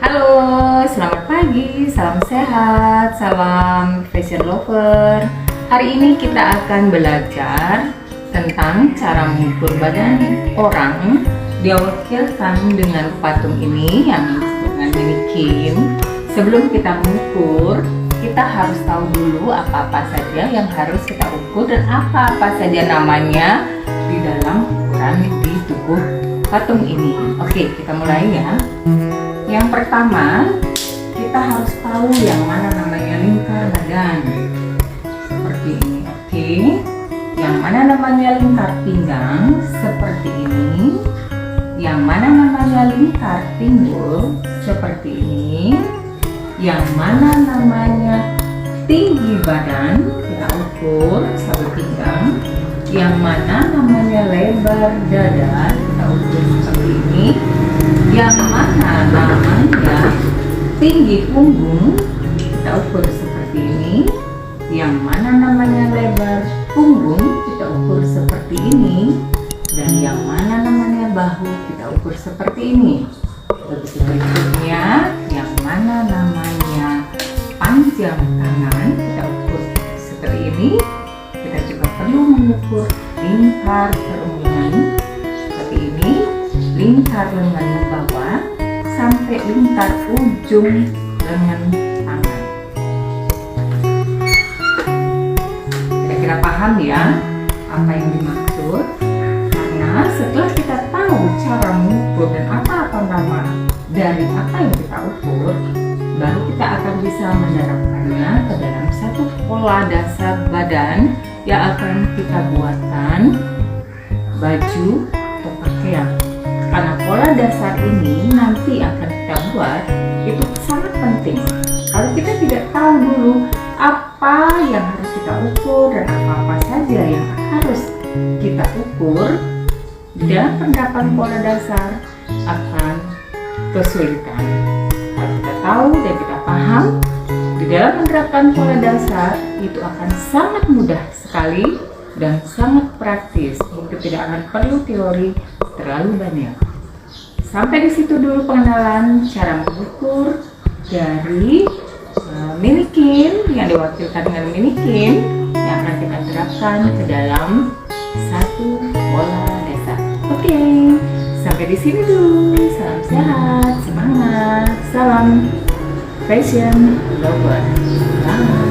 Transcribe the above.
Halo, selamat pagi, salam sehat, salam fashion lover. Hari ini kita akan belajar tentang cara mengukur badan orang, diwakilkan dengan patung ini yang disebut dengan mannequin. Sebelum kita mengukur, kita harus tahu dulu apa-apa saja yang harus kita ukur dan apa-apa saja namanya di dalam ukuran di tubuh patung ini. Oke, kita mulai ya. Yang pertama, kita harus tahu yang mana namanya lingkar badan. Seperti ini, oke. Yang mana namanya lingkar pinggang, seperti ini. Yang mana namanya lingkar pinggul, seperti ini. Yang mana namanya tinggi badan, kita ukur sampai pinggang. Yang mana namanya lebar dada, kita ukur seperti ini. Yang mana namanya tinggi punggung, kita ukur seperti ini. Yang mana namanya lebar punggung, kita ukur seperti ini. Dan yang mana namanya bahu, kita ukur seperti ini. Begitu berikutnya, yang mana namanya panjang tangan, kita ukur seperti ini. Kita juga perlu mengukur lingkar kerongkongan seperti ini, lingkar lengan bawah sampai lingkar ujung lengan tangan. Kira-kira paham ya apa yang dimaksud? Karena setelah kita tahu cara mengukur dan apa-apa nama dari apa yang kita ukur, baru kita akan bisa menerapkannya ke dalam satu pola dasar badan yang akan kita buatkan baju atau pakaian. Karena pola dasar ini nanti akan kita buat itu sangat penting. Kalau kita tidak tahu dulu apa yang harus kita ukur dan apa-apa saja yang harus kita ukur, di dalam penerapan pola dasar akan kesulitan. Kalau kita tahu dan kita paham, di dalam menerapkan pola dasar itu akan sangat mudah sekali dan sangat praktis. Mungkin tidak akan perlu teori terlalu banyak. Sampai di situ dulu pengenalan cara mengukur dari mannequin yang diwakilkan dengan mannequin yang akan kita terapkan ke dalam satu pola dasar. Oke, sampai di sini dulu. Salam sehat, semangat, salam fashion lover. Bye.